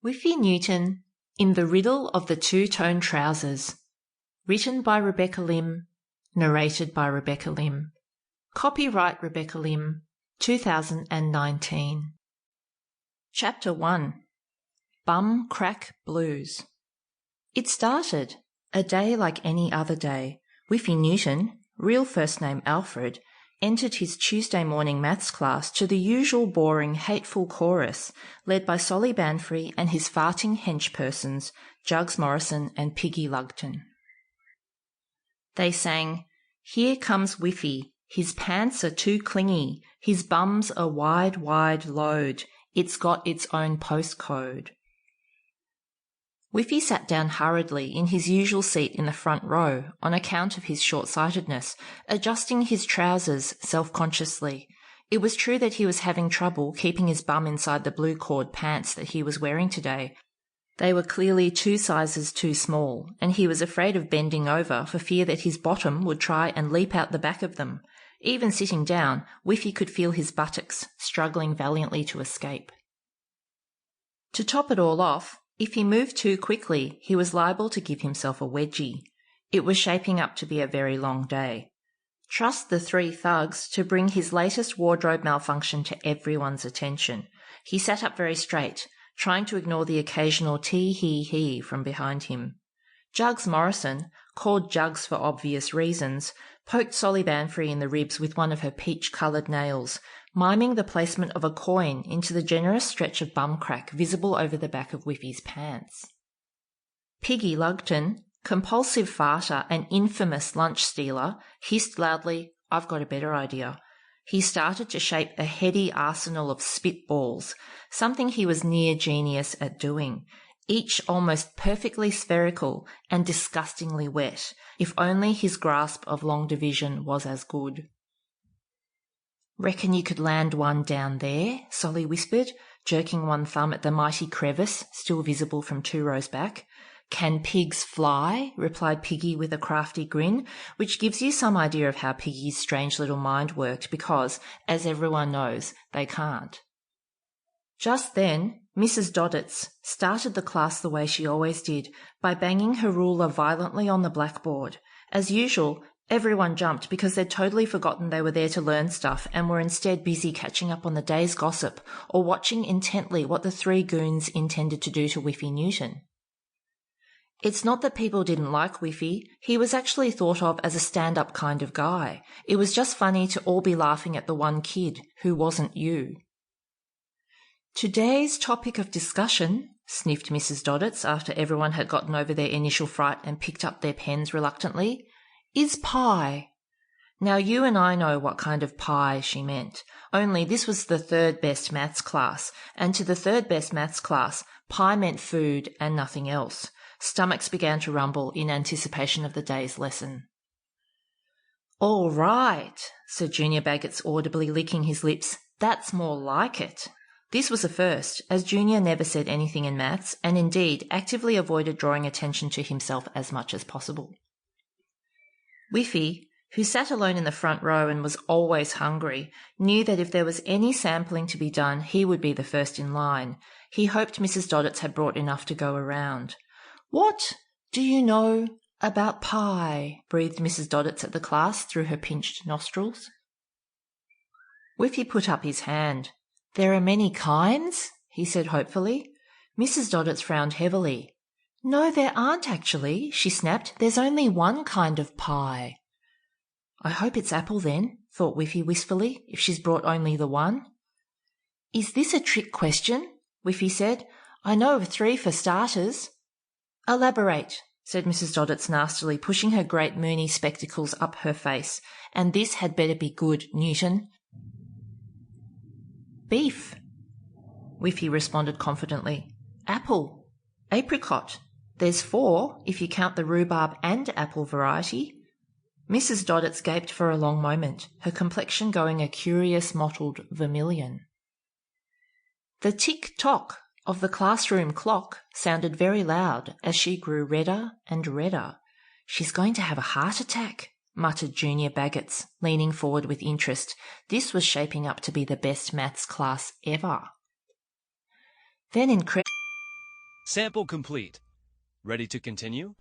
Whiffy Newton in The Riddle of the Two-Tone Trousers. Written by Rebecca Lim. Narrated by Rebecca Lim. Copyright Rebecca Lim. 2019. Chapter 1. Bum Crack Blues. It started. A day like any other day. Whiffy Newton, real first name Alfred, entered his Tuesday morning maths class to the usual boring, hateful chorus, led by Solly Banfrey and his farting henchpersons, Jugs Morrison and Piggy Lugton. They sang, "Here comes Whiffy, his pants are too clingy, his bum's a wide, wide load, it's got its own postcode." Whiffy sat down hurriedly in his usual seat in the front row on account of his short-sightedness, adjusting his trousers self-consciously. It was true that he was having trouble keeping his bum inside the blue cord pants that he was wearing today. They were clearly 2 sizes too small, and he was afraid of bending over for fear that his bottom would try and leap out the back of them. Even sitting down, Whiffy could feel his buttocks struggling valiantly to escape. To top it all off, if he moved too quickly, he was liable to give himself a wedgie. It was shaping up to be a very long day. Trust the 3 thugs to bring his latest wardrobe malfunction to everyone's attention. He sat up very straight, trying to ignore the occasional tee-hee-hee from behind him. Jugs Morrison, called Jugs for obvious reasons, poked Solly Banfrey in the ribs with one of her peach-coloured nails, miming the placement of a coin into the generous stretch of bum crack visible over the back of Whiffy's pants. Piggy Lugton, compulsive farter and infamous lunch stealer, hissed loudly, "I've got a better idea." He started to shape a heady arsenal of spitballs, something he was near genius at doing, each almost perfectly spherical and disgustingly wet, if only his grasp of long division was as good. "Reckon you could land one down there?" Solly whispered, jerking one thumb at the mighty crevice still visible from 2 rows back. "Can pigs fly?" replied Piggy with a crafty grin, which gives you some idea of how Piggy's strange little mind worked because, as everyone knows, they can't. Just then, Mrs. Doddits started the class the way she always did, by banging her ruler violently on the blackboard. As usual, everyone jumped because they'd totally forgotten they were there to learn stuff and were instead busy catching up on the day's gossip or watching intently what the 3 goons intended to do to Whiffy Newton. It's not that people didn't like Whiffy. He was actually thought of as a stand-up kind of guy. It was just funny to all be laughing at the one kid who wasn't you. "Today's topic of discussion," sniffed Mrs. Doddits after everyone had gotten over their initial fright and picked up their pens reluctantly, "is pie." Now you and I know what kind of pie she meant, only this was the 3rd best maths class, and to the 3rd best maths class, pie meant food and nothing else. Stomachs began to rumble in anticipation of the day's lesson. "All right," said Junior Baggots audibly licking his lips, "that's more like it." This was a first, as Junior never said anything in maths, and indeed actively avoided drawing attention to himself as much as possible. Whiffy, who sat alone in the front row and was always hungry, knew that if there was any sampling to be done, he would be the first in line. He hoped Mrs. Doddits had brought enough to go around. "What do you know about pie?" breathed Mrs. Doddits at the class through her pinched nostrils. Whiffy put up his hand. "There are many kinds?" he said hopefully. Mrs. Doddits frowned heavily. "No, there aren't actually," she snapped. "There's only one kind of pie." "I hope it's apple then," thought Whiffy wistfully, "if she's brought only the one." "Is this a trick question?" Whiffy said. "I know of 3 for starters." "Elaborate," said Mrs. Doddits nastily, pushing her great moony spectacles up her face. "And this had better be good, Newton." "Beef," Whiffy responded confidently. "Apple. Apricot. There's 4, if you count the rhubarb and apple variety." Mrs. Doddits gaped for a long moment, her complexion going a curious mottled vermilion. The tick-tock of the classroom clock sounded very loud as she grew redder and redder. "She's going to have a heart attack," muttered Junior Baggots, leaning forward with interest. This was shaping up to be the best maths class ever. Then Sample complete. Ready to continue?